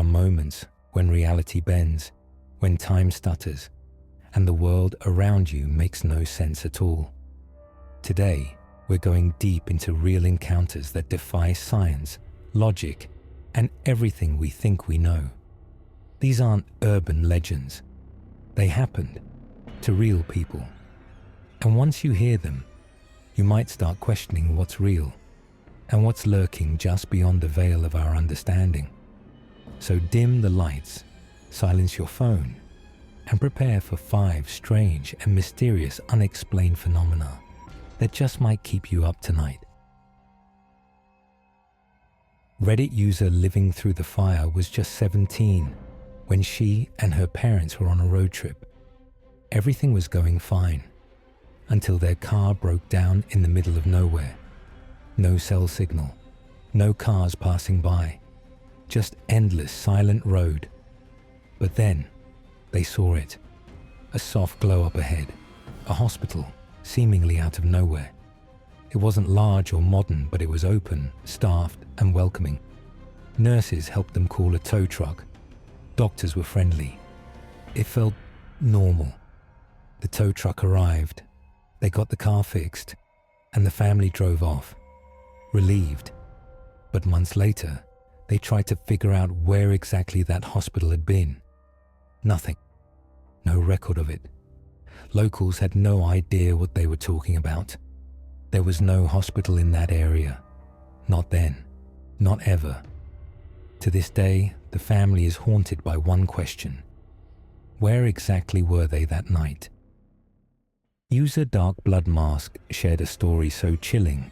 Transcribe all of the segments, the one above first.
moments when reality bends, when time stutters, and the world around you makes no sense at all. Today, we're going deep into real encounters that defy science, logic, and everything we think we know. These aren't urban legends. They happened to real people. And once you hear them, you might start questioning what's real and what's lurking just beyond the veil of our understanding. So dim the lights, silence your phone, and prepare for 5 strange and mysterious unexplained phenomena that just might keep you up tonight. Reddit user Living Through the Fire was just 17 when she and her parents were on a road trip. Everything was going fine until their car broke down in the middle of nowhere. No cell signal, no cars passing by, just endless silent road. But then they saw it, a soft glow up ahead, a hospital seemingly out of nowhere. It wasn't large or modern, but it was open, staffed, and welcoming. Nurses helped them call a tow truck. Doctors were friendly. It felt normal. The tow truck arrived. They got the car fixed, and the family drove off, relieved. But months later, they tried to figure out where exactly that hospital had been. Nothing. No record of it. Locals had no idea what they were talking about. There was no hospital in that area. Not then. Not ever. To this day, the family is haunted by one question. Where exactly were they that night? User Dark Blood Mask shared a story so chilling,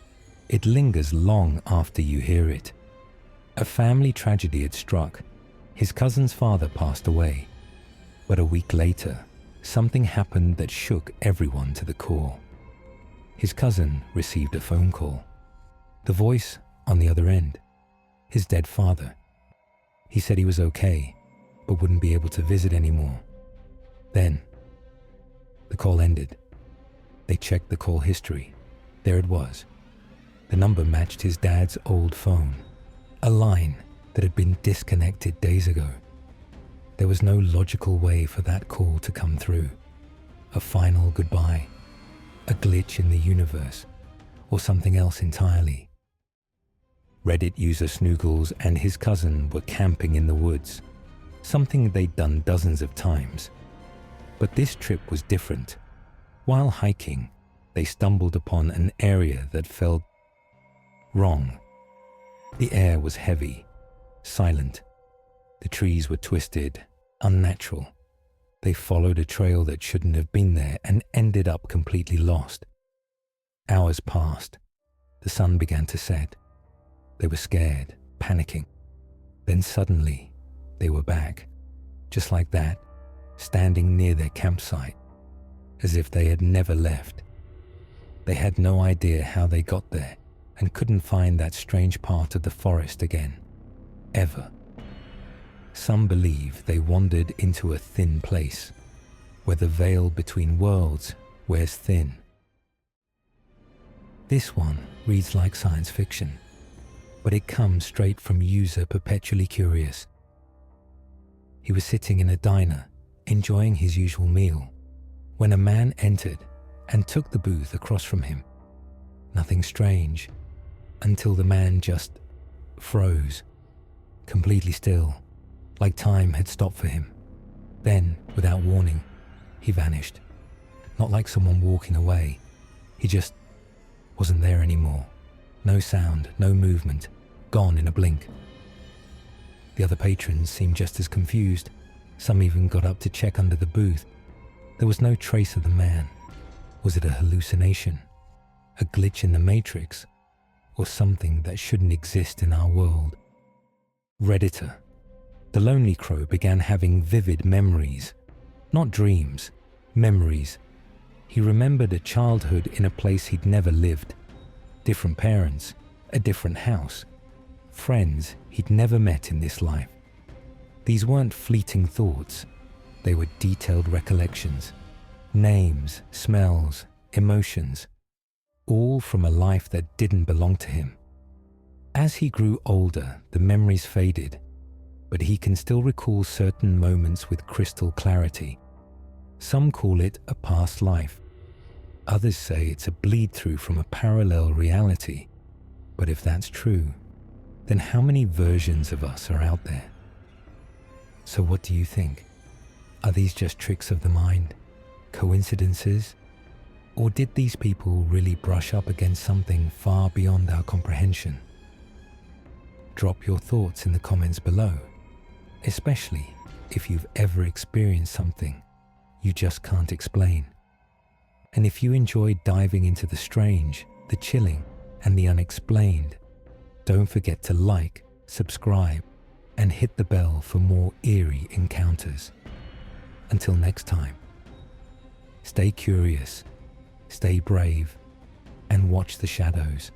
it lingers long after you hear it. A family tragedy had struck. His cousin's father passed away. But a week later, something happened that shook everyone to the core. His cousin received a phone call. The voice on the other end, his dead father. He said he was okay, but wouldn't be able to visit anymore. Then, the call ended. They checked the call history. There it was. The number matched his dad's old phone, a line that had been disconnected days ago. There was no logical way for that call to come through. A final goodbye, a glitch in the universe, or something else entirely. Reddit user Snoogles and his cousin were camping in the woods, something they'd done dozens of times. But this trip was different. While hiking, they stumbled upon an area that felt wrong. The air was heavy, silent. The trees were twisted, unnatural. They followed a trail that shouldn't have been there and ended up completely lost. Hours passed. The sun began to set. They were scared, panicking. Then suddenly, they were back, just like that, standing near their campsite, as if they had never left. They had no idea how they got there and couldn't find that strange part of the forest again, ever. Some believe they wandered into a thin place, where the veil between worlds wears thin. This one reads like science fiction, but it comes straight from user Perpetually Curious. He was sitting in a diner, enjoying his usual meal, when a man entered and took the booth across from him. Nothing strange, until the man just froze, completely still, like time had stopped for him. Then, without warning, he vanished. Not like someone walking away. He just wasn't there anymore. No sound, no movement, gone in a blink. The other patrons seemed just as confused. Some even got up to check under the booth. There was no trace of the man. Was it a hallucination? A glitch in the matrix? Or something that shouldn't exist in our world? Redditor. The Lonely Crow began having vivid memories. Not dreams, memories. He remembered a childhood in a place he'd never lived. Different parents, a different house. Friends he'd never met in this life. These weren't fleeting thoughts. They were detailed recollections. Names, smells, emotions. All from a life that didn't belong to him. As he grew older, the memories faded. but he can still recall certain moments with crystal clarity. Some call it a past life. Others say it's a bleed-through from a parallel reality. But if that's true, then how many versions of us are out there? So what do you think? Are these just tricks of the mind? Coincidences? Or did these people really brush up against something far beyond our comprehension? Drop your thoughts in the comments below, especially if you've ever experienced something you just can't explain. And if you enjoyed diving into the strange, the chilling, and the unexplained, don't forget to like, subscribe, and hit the bell for more eerie encounters. Until next time, stay curious, stay brave, and watch the shadows.